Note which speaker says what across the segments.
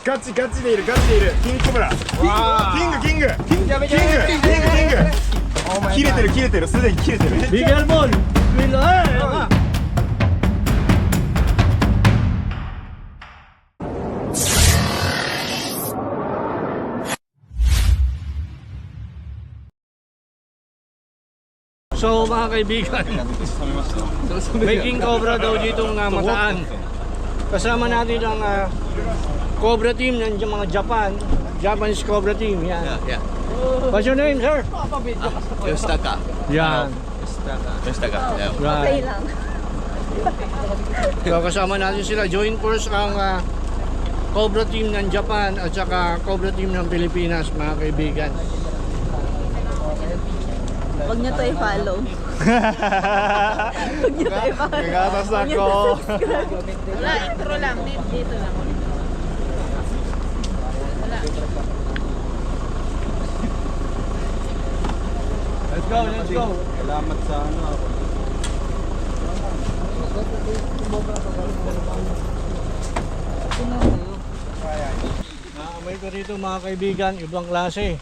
Speaker 1: ガチガチでいるガチでいる。キングコブラ。キング切れてる切れてる、すでに切れてる。
Speaker 2: Be careful! Will, So mga kaibigan, may king cobra daw dito mataan. Kasama natin ang cobra team ng mga Japanese cobra team. Yan.
Speaker 3: Yeah.
Speaker 2: What's your name, sir?
Speaker 3: Yostaka.
Speaker 2: Yan.
Speaker 3: Yostaka. Yeah.
Speaker 2: Right. So, kasama natin sila. Join force ang cobra team ng Japan at saka cobra team ng Pilipinas, mga kaibigan.
Speaker 4: Huwag niyo to i-follow. Huwag niyo to i-follow.
Speaker 1: Nagatas ako.
Speaker 4: Wala, intro lang. Dito lang. Wala.
Speaker 2: Let's go.
Speaker 1: Salamat sa ano ako.
Speaker 2: Naamoy ko rito mga kaibigan, ibang klase.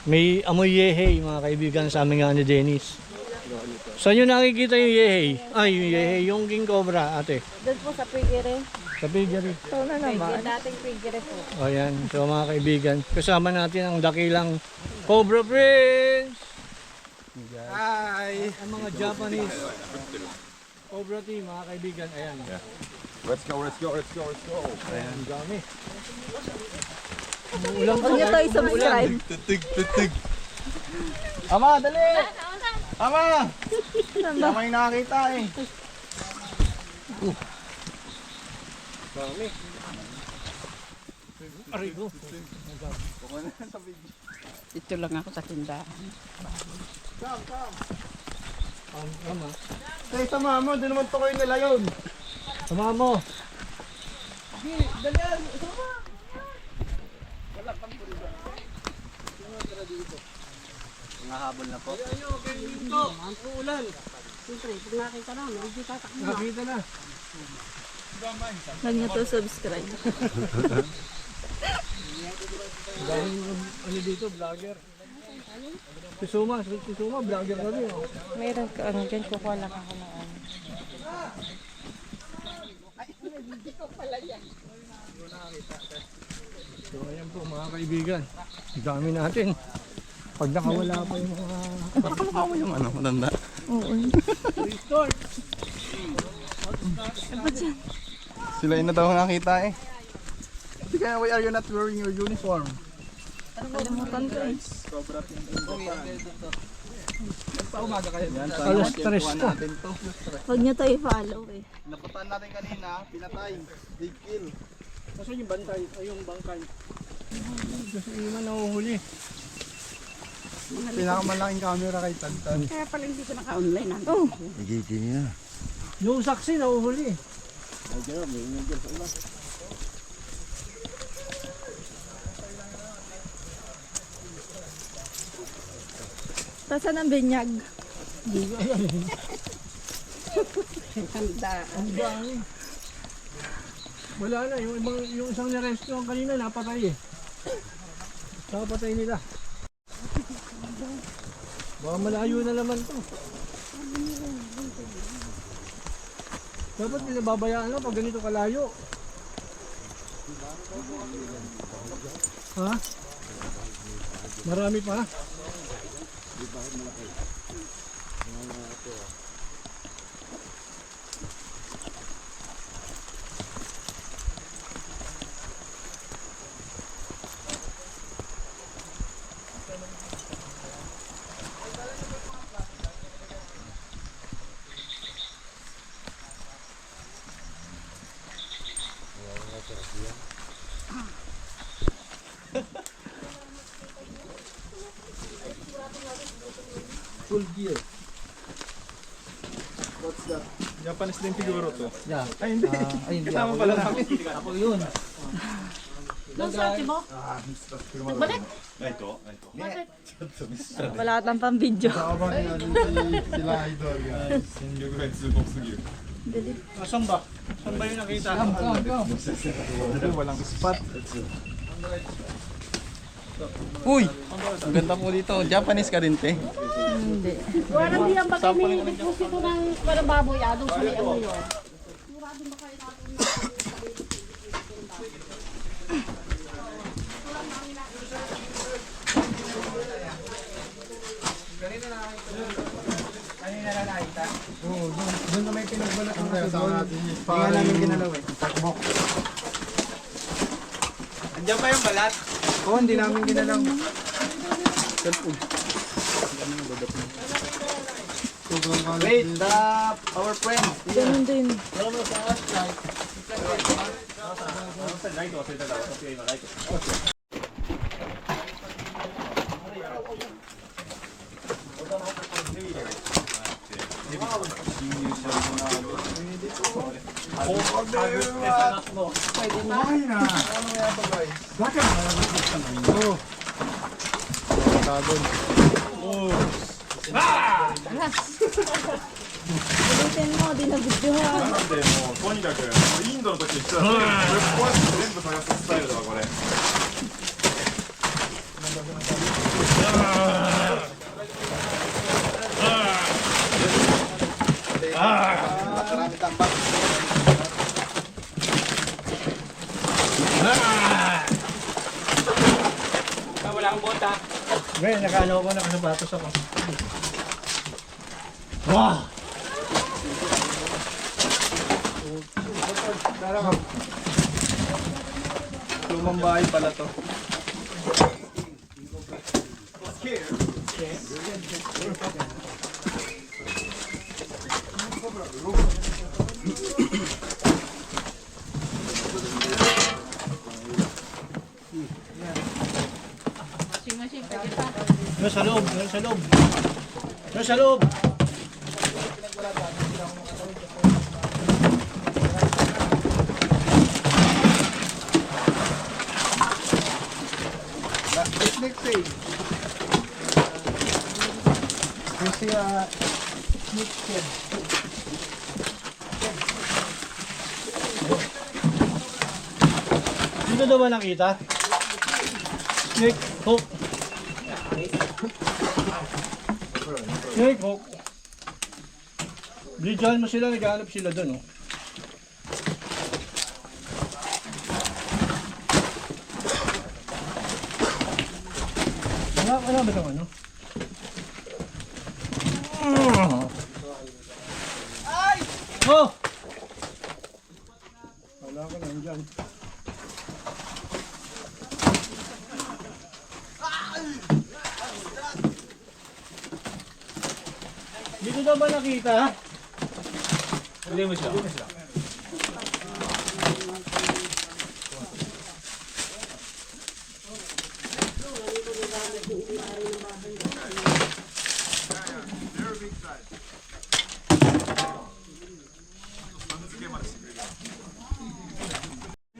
Speaker 2: May amoy yehey mga kaibigan sa amin nga ni Dennis. Saan nyo nakikita yung yehey? Ay, yung yehey, yung king cobra ate.
Speaker 4: Doon po sa pigire.
Speaker 2: Sa piggery.
Speaker 4: Ito na naman. Dating pigire po.
Speaker 2: O yan, so mga kaibigan, kasama natin ang dakilang Cobra Prince!
Speaker 1: Hi.
Speaker 2: Ang mga Japanese Cobra team mga kaibigan, ayan.
Speaker 1: Let's go.
Speaker 2: Ayan, dami. Umuulan po.
Speaker 4: Huwag niyo to i-subscribe.
Speaker 1: Tutig. Ama, dali! Ama! Tama yung nakakita eh.
Speaker 2: Dami. Aray ko.
Speaker 5: Dito lang ako sa tindahan.
Speaker 2: Tama.
Speaker 1: Tay, sama mo, di naman to kayo nila yun.
Speaker 2: Tama mo.
Speaker 3: Nahabol na po.
Speaker 2: Ang uulan.
Speaker 5: Siyempre, pag nakita na, medyo tatakbo.
Speaker 2: Nakita na.
Speaker 4: Huwag niyo to subscribe.
Speaker 2: Dahil ano dito, vlogger. Si Suma, vlogger na rin. Oh.
Speaker 5: Meron ka, ano dyan, kukuha lang ako ng ano.
Speaker 2: So ayan po mga kaibigan. Ang dami natin. Pag nakawala pa yung mga...
Speaker 3: Nakamukha mo yung ano, matanda.
Speaker 4: Oo.
Speaker 2: Restore!
Speaker 1: Sila yun na daw nakita eh. Kaya why are you not wearing your uniform?
Speaker 4: Kalimutan ko eh.
Speaker 2: Alas 3 na.
Speaker 4: Huwag niyo to i-follow eh.
Speaker 1: Naputan natin kanina, pinatay. Big kill.
Speaker 2: Kasi yung bantay, ay yung bangkay. Kasi iman nahuhuli.
Speaker 1: Pinakamalaking camera kay Tantan.
Speaker 5: Kaya pala hindi ko naka-online.
Speaker 4: Oh,
Speaker 2: Yung saksi nahuhuli.
Speaker 4: tasan ang binyag.
Speaker 5: Handa.
Speaker 2: Ang dami. Wala na, yung isang naresto kanina napatay eh. Napatay nila. Baka malayo na naman to. Dapat pinababayaan lang pag ganito kalayo. Ha? Marami pa.
Speaker 1: Full gear. What's that? Japanese din siguro to.
Speaker 2: Yeah.
Speaker 1: Ay hindi. Kasama pala namin.
Speaker 2: Ako yun.
Speaker 5: Nung swerte mo? Nagbalik?
Speaker 1: Ito.
Speaker 4: Wala atang pang video.
Speaker 1: Kasama nila sila idol guys. 戦力外通告すぎる。
Speaker 4: Dali.
Speaker 2: Saan ba? Saan ba yung nakita?
Speaker 1: Walang spot.
Speaker 3: Uy! Ang ganda mo dito. Japanese ka rin, te.
Speaker 4: Hindi.
Speaker 5: Parang di ang bagay may deposito ng parang baboy. Doon sa may ano yun.
Speaker 1: Doon na may pinagbalat ng kasama natin yung hindi nga namin ginalaw eh. Takbok.
Speaker 3: Andiyan ba yung balat?
Speaker 1: Oo, hindi namin ginalaw.
Speaker 3: Wait, our friend.
Speaker 4: Ganun din. Ulitin mo, di nabidyohan.
Speaker 6: でもとにかくインドの時にしたらこれこうやって全部探すスタイルだわこれ。
Speaker 2: Ngayon, nakaano ako, nakasapatos ako. Wow!
Speaker 3: Lumang bahay pala to.
Speaker 2: Meron sa loob, meron sa loob. Meron sa loob.
Speaker 1: Next day. You see a snake head.
Speaker 2: Dito daw ba nakita? Snake hook. Snake hook. Bridgehan mo sila, naghahanap sila doon. Oh. Wala ba itong ano? Oh! Wala ka lang dyan. Dito daw ba nakita? Hindi mo siya.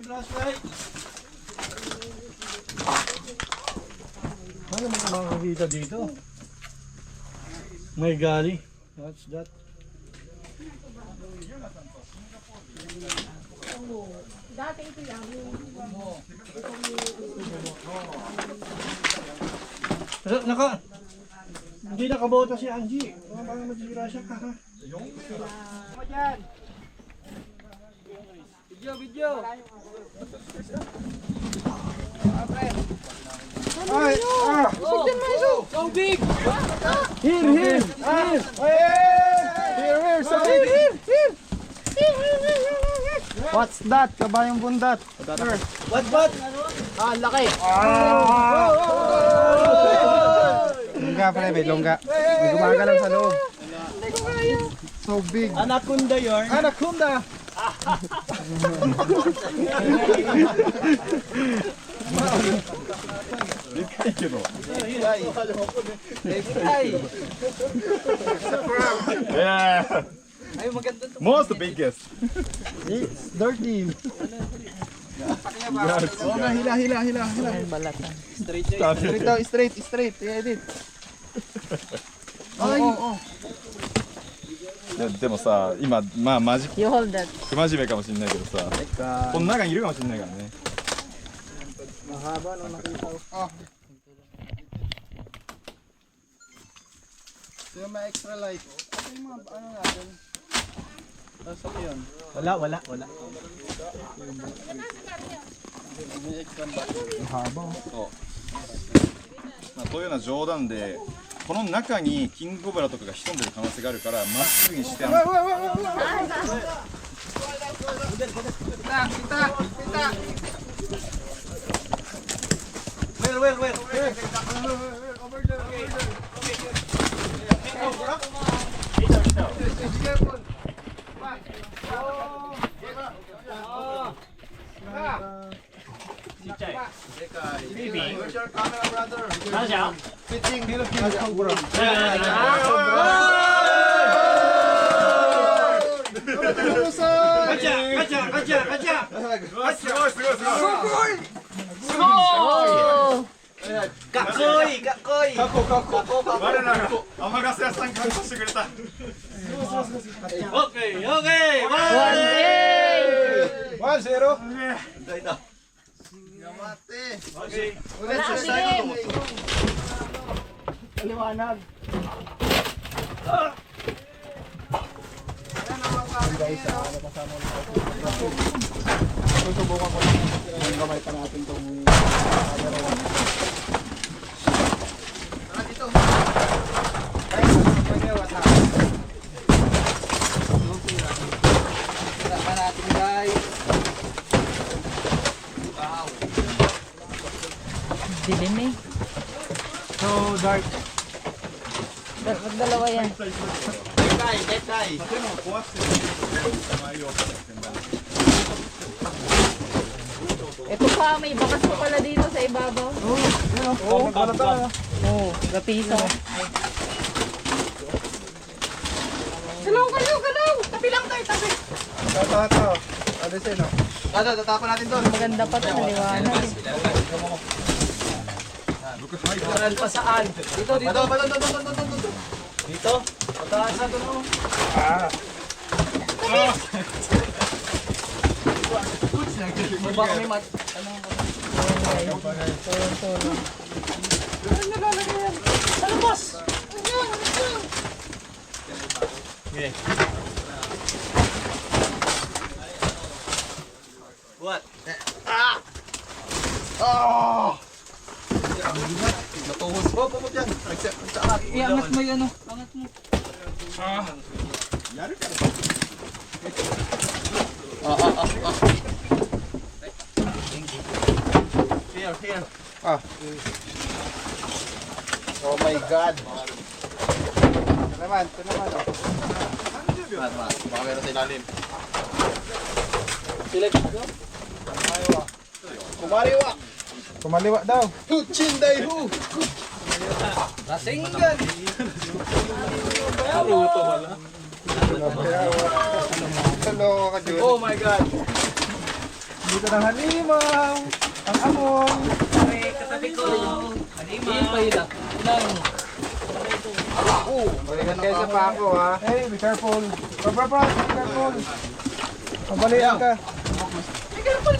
Speaker 2: Flashlight. Ano mga makakita dito? May gali. What's that?
Speaker 5: Dati ito yan.
Speaker 2: Hindi nakabota si Angie. Parang masira siya ka ha. Video.
Speaker 1: Ay! Ah!
Speaker 2: So big!
Speaker 1: Here! Here! So here! What's that? Kabayang bundat.
Speaker 2: What?
Speaker 1: Ah, laki! Longga pala, may longga. May gumagalaw sa loob. So big.
Speaker 2: Anaconda yun.
Speaker 1: Anaconda!
Speaker 6: Yeah. Most biggest.
Speaker 1: It's dirty. Oo nga, hila. Straight daw, straight. I-edit. Ay!
Speaker 6: いやでもさ今まあマジ
Speaker 4: You hold that.
Speaker 6: 不真面目かもしれないけどさこの中にいるかもしれないからね
Speaker 1: Mahaba nung nakita ko. Ah. So yung may extra light. Ano yung mga ano natin? Saan yun?
Speaker 3: Wala.
Speaker 1: May extra light. Mahaba.
Speaker 6: まあこういうような冗談でこの中にキングコブラとかが潜んでる可能性があるからまっすぐにして
Speaker 1: Fitting Philippine Cobra.
Speaker 4: Oh!
Speaker 3: Kakoy!
Speaker 6: 我らが天笠屋さん感謝してくれた
Speaker 2: Okay, okay!
Speaker 1: 1-0.
Speaker 4: Wala ang bilis!
Speaker 1: Susubukan ko lang yung gamay pa natin itong
Speaker 4: Dilim eh.
Speaker 2: So dark.
Speaker 4: Magdalawa yan. Ito pa, may bakas pa pala dito sa ibabaw. Oh, gapiso.
Speaker 5: Galaw! Tabi lang tayo, tabi!
Speaker 1: Ito. Alisin o.
Speaker 3: Tatapon natin doon.
Speaker 4: Maganda pa ito sa liwanag.
Speaker 2: Saan pa saan?
Speaker 3: Dito.
Speaker 2: Dito? Pataas na doon.
Speaker 3: Baka may mat.
Speaker 4: Tulong.
Speaker 2: Ano boss?
Speaker 3: What? Natuhos po dyan.
Speaker 4: Iangat mo yun, oh. Angat mo.
Speaker 3: Here.
Speaker 1: Oh my God. Ito naman o.
Speaker 3: Baka meron sa ilalim.
Speaker 1: Kumaliwa daw.
Speaker 3: Chinday hu!
Speaker 2: Lasinggan!
Speaker 1: Taloko ka dyan.
Speaker 3: Oh my God!
Speaker 1: Dito ng halimaw. Ang amon. Balikan kayo sa pako ha. Hey, be careful. Bro, be careful. Mabalian ka. Be careful.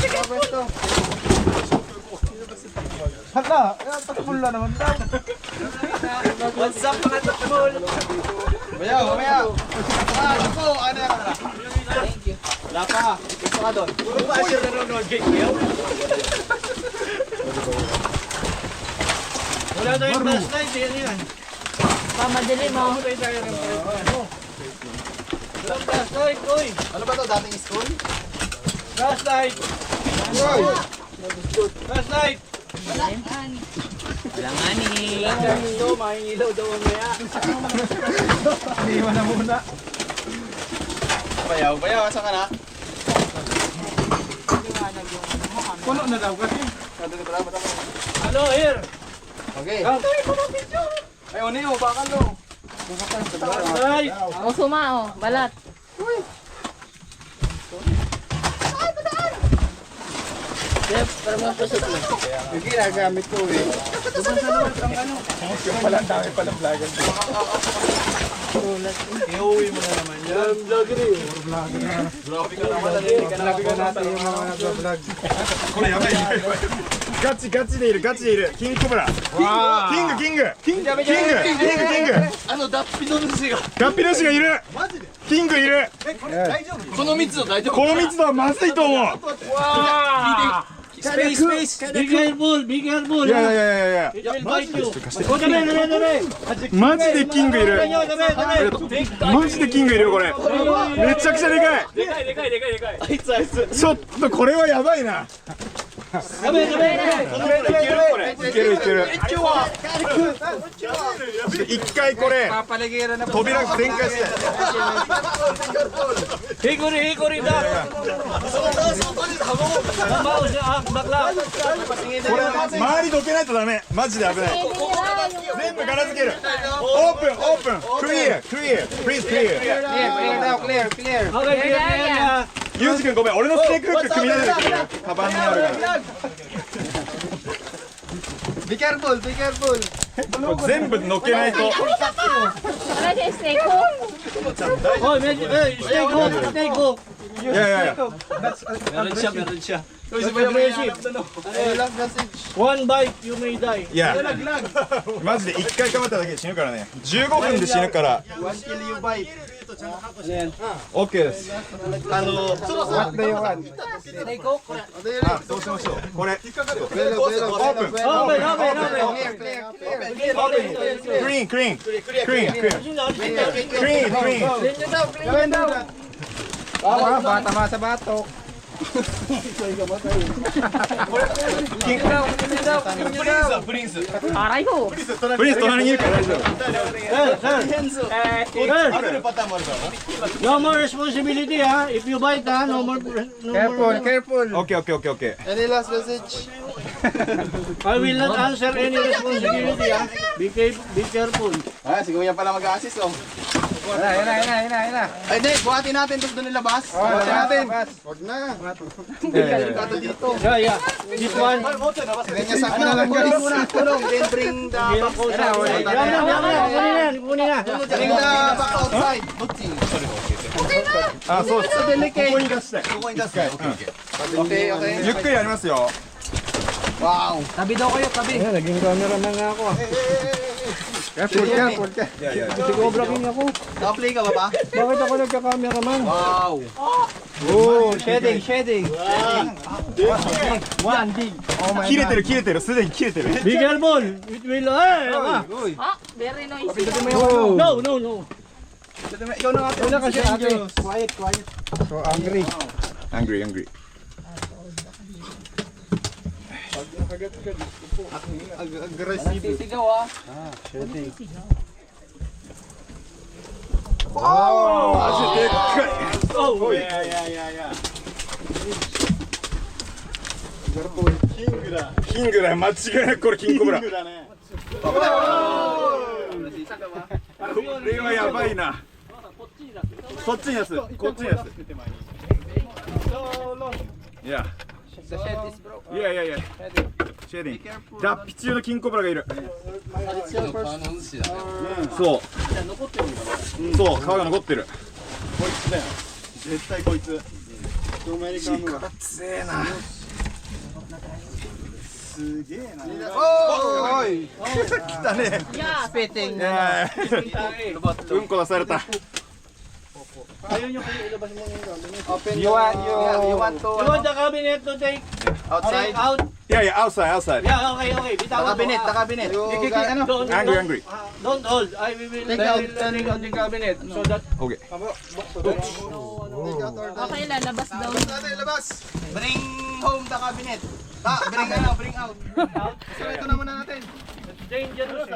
Speaker 1: Hala, takbol na naman daw.
Speaker 3: What's up mga takbol? Mamaya. Ako, ano yan? Thank you. Wala pa. Gusto ka doon.
Speaker 2: Puro ba siya nanonood kay Kiyaw? Wala tayong flashlight, yan.
Speaker 4: Pamadilim mo.
Speaker 2: Wala tayong flashlight, oy!
Speaker 3: Ano ba to? Dating school?
Speaker 2: Flashlight! Flashlight!
Speaker 4: Wala nga ni.
Speaker 2: Ito, mahingilaw daw ang maya.
Speaker 1: Iniwan na muna.
Speaker 3: Bayaw. Asa ka na?
Speaker 1: Puno na daw kasi.
Speaker 2: Ano, here?
Speaker 3: Okay.
Speaker 2: Come.
Speaker 3: Ay, Oneo, bakal no.
Speaker 2: Flashlight!
Speaker 4: O, suma, oh. Balat.
Speaker 1: Yung ginagamit ko eh. Yung pala ang dami palang vlogger.
Speaker 3: Iuwi mo na naman yan.
Speaker 1: Grabe ka naman, naliligan natin yung mga vlog.
Speaker 6: これやばいガチガチでいるガチでいるキングコブラキングキングキングキングキングキング
Speaker 3: 脱皮の主が。
Speaker 6: ガッピのシがいるキングいる
Speaker 3: この密度大丈夫。
Speaker 6: この密度はまずいと思う
Speaker 3: スペーススペース。
Speaker 2: Be careful, be careful.
Speaker 6: いやいやいやいや
Speaker 2: It will bite you. Oh, dami, dami.
Speaker 6: マジでキングいるマジでキングいるよこれめちゃくちゃでかい
Speaker 3: あいつあいつ。
Speaker 6: ちょっとこれはやばいな
Speaker 2: Dami, dami.
Speaker 6: いけるいける一回これ
Speaker 1: Papaligiran na po.
Speaker 6: 扉全開して
Speaker 2: Hikori, hikori dak. Mabaw siya, bakla.
Speaker 6: これ周りどけないとダメマジで危ない全部ガラつけるオープンオープンクリアクリアプリーズクリア
Speaker 1: Clear daw, clear, clear.
Speaker 2: Okay, clear.
Speaker 6: ユージ君ごめん俺のスネークフック組み立ててくれるカバンにあるから
Speaker 1: Be careful, be careful.
Speaker 6: これ全部乗っけないと
Speaker 5: Ano siya, snake hook?
Speaker 2: Oh, medyo, stay hook, stay hook.
Speaker 6: いやいやいや
Speaker 3: Meron siya, meron siya.
Speaker 2: Aggressive. One bite, you may die.
Speaker 6: いやマジで1回かまっただけで死ぬからね15分で死ぬから OK です
Speaker 1: What do you want?
Speaker 6: あそうしましょうこれオープン
Speaker 2: Open, open.
Speaker 6: クリーンクリーンクリーンクリーンクリーンクリーンクリーン
Speaker 1: Gawin daw. Ah, bata ma sa batok.
Speaker 3: プリンス。
Speaker 5: Aray ko.
Speaker 6: プリンス隣にいるから大丈夫
Speaker 3: あるパターンもあるから。
Speaker 2: No more responsibility, ha? If you bite, ha? No more.
Speaker 1: Careful, careful.
Speaker 6: OK OK OK OK
Speaker 1: Any last message?
Speaker 2: I will not answer any responsibility, ha? Be careful.
Speaker 3: Ah, si Kuya pala mag-assist oh.
Speaker 1: Yan na.
Speaker 3: Ay, hindi, buhatin natin tapos doon nilabas.
Speaker 1: Buhatin natin. Wag na.
Speaker 2: Yeah. This one.
Speaker 1: Ganyan na lang guys.
Speaker 3: Then bring the box.
Speaker 2: Kunin na.
Speaker 3: Bring the box outside.
Speaker 6: あそうですここに出したい
Speaker 3: ここに出す。Okay, okay.
Speaker 6: ゆっくりやりますよ
Speaker 3: Wow.
Speaker 2: Ayan, naging cameraman nga ako, ha?
Speaker 1: Careful.
Speaker 6: いやいや
Speaker 2: Si Cobra King ako.
Speaker 3: Naka-play ka ba ba?
Speaker 2: Bakit ako nagka-cameraman?
Speaker 3: Wow.
Speaker 1: Oh, shedding.
Speaker 6: 切れてる切れてるすでに切れてる
Speaker 2: Be careful. It will... Ay!
Speaker 5: Ah, very noisy.
Speaker 2: No.
Speaker 3: Ikaw na nga.
Speaker 2: Wala kasi ate.
Speaker 1: So angry.
Speaker 6: Angry
Speaker 1: Aggressive.
Speaker 3: Sigaw ah.
Speaker 6: マジでっかい
Speaker 2: Oh!
Speaker 6: キングだよ間違いなくこれキングコブラこれはやばいなこっちに出すこっちに出すいや
Speaker 1: The shed is broke.
Speaker 6: いやシェーディン脱皮中のキングコブラがいるそうそう皮が残ってるこいつだよ絶対こいつ力強えなすげえな
Speaker 1: Oh, oy.
Speaker 6: 来たね
Speaker 1: Spitting.
Speaker 6: いやうんこ出された
Speaker 1: You want
Speaker 2: You want the cabinet to take
Speaker 3: Outside.
Speaker 2: out?
Speaker 6: いや outside
Speaker 2: Yeah, okay. Bitawan mo.
Speaker 3: Nakabinet.
Speaker 2: Don't
Speaker 6: angry
Speaker 2: Don't hold. I will take out the cabinet so that...
Speaker 6: OK
Speaker 5: Okay, lalabas daw.
Speaker 3: Bring home the cabinet. Bring out. So ito na muna natin.
Speaker 2: Dangerous.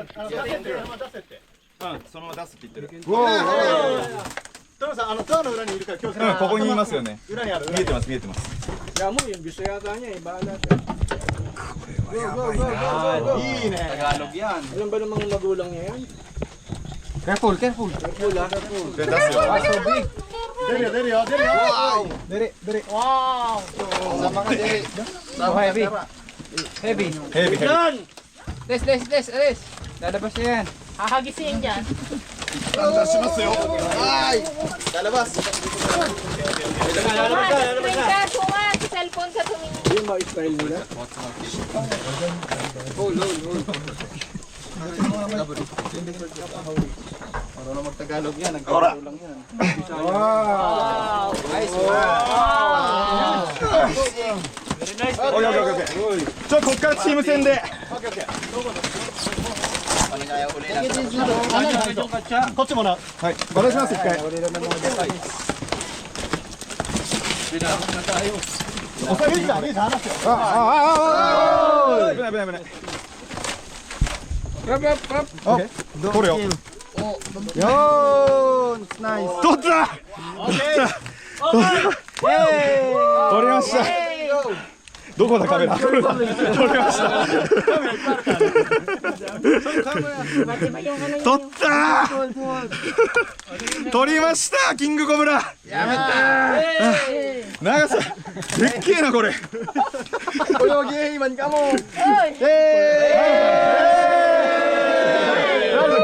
Speaker 6: そのまま出すって言ってる
Speaker 7: トムさん、ドアの裏にいるから気をつけて。
Speaker 6: ここにいますよね
Speaker 7: 裏にある。
Speaker 6: 見えてます見えてます
Speaker 2: Kaya mo, yung gusto yata niya, bahala siya.
Speaker 7: いいね。
Speaker 3: Tagalog yan.
Speaker 2: Alam ba namang magulang niya yan?
Speaker 1: Careful.
Speaker 6: これ出すよ
Speaker 1: So big.
Speaker 7: 出るよ、出るよ、出るよ。
Speaker 1: Diri.
Speaker 5: Wow!
Speaker 1: Sama ka diri. So heavy.
Speaker 6: Heavy heavy
Speaker 2: Yan!
Speaker 1: Des. Lalabas na yan.
Speaker 5: Hahagisin dyan.
Speaker 6: 出しますよ。
Speaker 3: Ay! Lalabas!
Speaker 4: Screen ka, sumat. Cellphone ka tumingin.
Speaker 1: Yung mga style nila.
Speaker 3: Marunong mag-Tagalog yan. Nagkakaroon lang yan.
Speaker 1: Wow!
Speaker 3: Nice!
Speaker 6: オッケーオッケーオッケー。じゃあこっからチーム戦で。
Speaker 3: Paano kaya uli lang?
Speaker 6: こっちもな。はい。渡します一回。おさげじゃん、離すよ。危ない危ない危ない。取るよ。
Speaker 1: Yun! Nice!
Speaker 6: 取った。取りました。どこだカメラ。取りました。取った取りましたキングコブラ。やめた長さでっけえなこれ。泳ぎ今かも。こっちが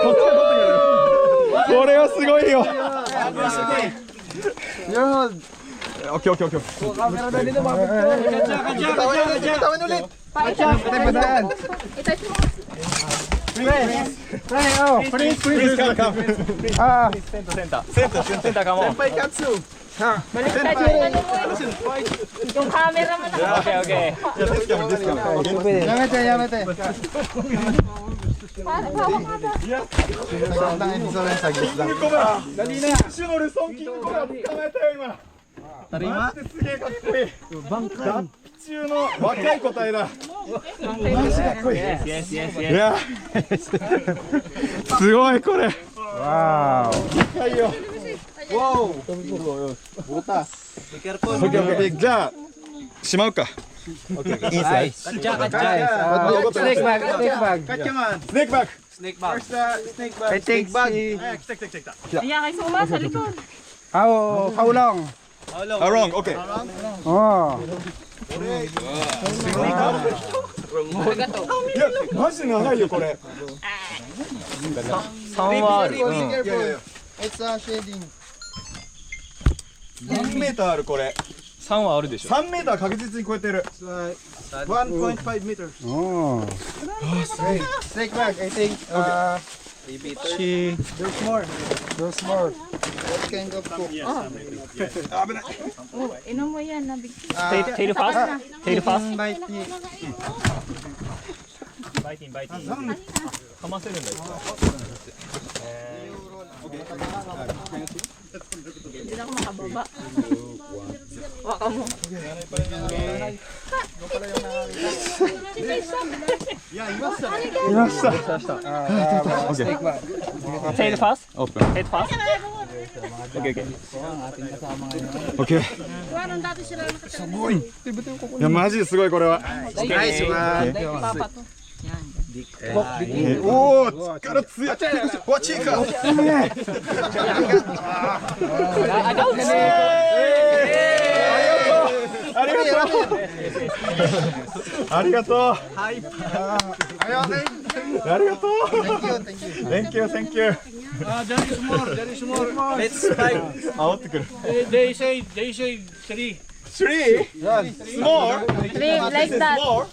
Speaker 6: 取ってくれる。これはすごいよ。
Speaker 1: Yun!
Speaker 6: Okay, okay, okay.
Speaker 1: Camera na dito, mga picture!
Speaker 3: Bitawan ulit!
Speaker 4: Pa-itouch mo.
Speaker 1: Patayan!
Speaker 4: I-touch mo.
Speaker 1: Pre, oh!
Speaker 6: Please come, come.
Speaker 3: Senpai Katsu!
Speaker 4: Baliktad yung ano mo eh. Yung camera mo na.
Speaker 1: Yamete, yamete!
Speaker 4: Parang hawak nga ba?
Speaker 6: キングコブラ。一種のルソンキングコブラ捕まえたよ今。マジですげえかっこいい。脱皮中の若い個体だ。マジかっこいい。いや、すごいこれ。
Speaker 1: Wow!
Speaker 6: 高いよ。
Speaker 3: Wow! Butas! Be careful!
Speaker 6: Okay, じゃあしまうか。
Speaker 1: Nice! Snake bag, snake bag!
Speaker 6: Snake bag.
Speaker 3: Snake bag!
Speaker 1: I think si...
Speaker 4: Ayan kay Suma sa likod.
Speaker 1: Kaulong!
Speaker 6: Wrong. Okay.
Speaker 1: Oh!
Speaker 6: いや、マジで長いよこれ。
Speaker 3: It's a shading!
Speaker 6: 何メーターあるこれ。
Speaker 3: 3はあるでしょ。
Speaker 6: 3メーター確実に超えてる。
Speaker 3: 1.5 meters.
Speaker 1: Oh! Snake bag, I think there's more. There's more.
Speaker 3: What kind of cook?
Speaker 4: Oh, inom mo yan. Nabig.
Speaker 3: Tail fast? Tail fast?
Speaker 4: Hindi na ako makababa. Waka mo.
Speaker 1: Snake bag.
Speaker 3: Tail fast?
Speaker 6: Open.
Speaker 3: Head fast? Okay, okay.
Speaker 6: Okay. いやマジですごいこれは。
Speaker 3: Nice one!
Speaker 4: Papa to.
Speaker 6: おお、力強い。わ、チーカー。ありがとう。ありがとう。ありがとう。Thank you, thank you.
Speaker 2: There is more, there is more.
Speaker 3: Let's fight!
Speaker 6: 煽ってくる。
Speaker 2: They say 3.
Speaker 6: Three? Small?
Speaker 4: Leave like that.
Speaker 6: Small?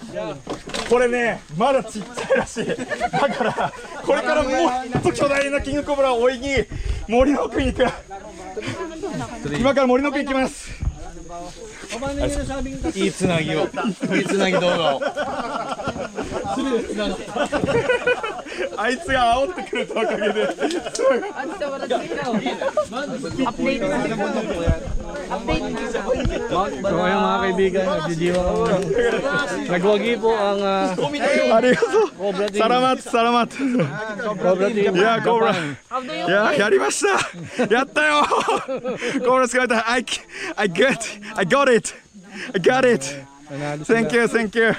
Speaker 6: これね、まだちっちゃいらしい。だからこれからもっと巨大なキングコブラを追いに森の奥に行く。今から森の奥に行きます。
Speaker 3: いいつなぎを。いいつなぎ動画を。
Speaker 6: あいつが煽ってくれたおかげで。
Speaker 4: Update na. Update na.
Speaker 2: So ayun mga kaibigan, nagdidiwa ko. Nagwagi po ang
Speaker 6: ありがとう。
Speaker 2: Cobra Team.
Speaker 6: サラマット、サラマット。
Speaker 2: Cobra Team.
Speaker 6: いや、コブラ。
Speaker 4: How do you
Speaker 6: いや、やりました。やったよ。コブラ使えた。I got it. I got it. Thank you, thank you.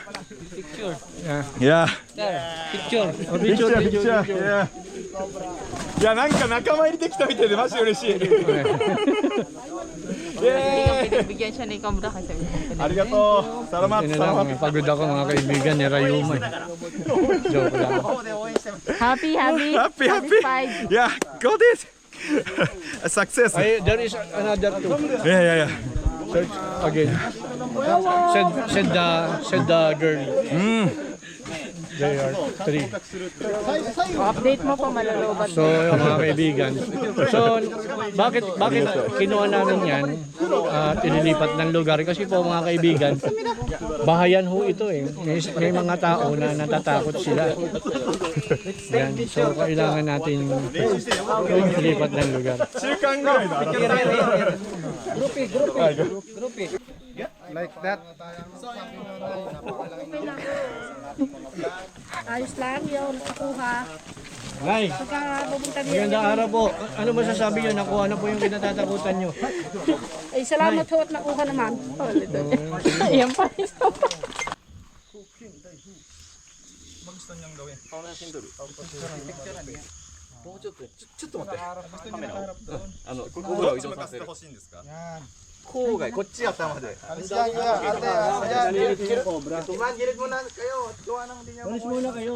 Speaker 6: Yeah.
Speaker 2: Picture.
Speaker 6: Picture, picture. Yeah. いや、なんか仲間入りできたみたいでマジで嬉しい。
Speaker 4: Bigyan siya ni Cobra kasi.
Speaker 6: ありがとう。サラマット、
Speaker 2: Yun
Speaker 6: サ
Speaker 2: na
Speaker 6: ラマッ
Speaker 2: lang,
Speaker 6: ト。
Speaker 2: pagod ako mga kaibigan ni Rayuma. Joke lang.
Speaker 5: Happy, happy.
Speaker 6: Happy, happy.
Speaker 5: Satisfied.
Speaker 6: Yeah, got it. A success.
Speaker 2: Ay, there is another two.
Speaker 6: Yeah.
Speaker 2: Search again. Said the girl. There are three.
Speaker 5: Update mo pa malalobat.
Speaker 2: So, yung mga kaibigan. So, bakit kinuha namin yan at inilipat ng lugar? Kasi po mga kaibigan, bahayan ho ito eh. May mga tao na natatakot sila. Yan. So, kailangan natin ilipat ng lugar.
Speaker 1: Like that.
Speaker 5: Ayos lang yun. Nakuha.
Speaker 2: Nay,
Speaker 5: Pagka pupunta niyo.
Speaker 2: magandang araw po. Ano masasabi nyo? Nakuha na po yung kinatatakutan nyo.
Speaker 5: Ay, salamat ho at nakuha naman. Ayan pa.
Speaker 2: Walis muna kayo.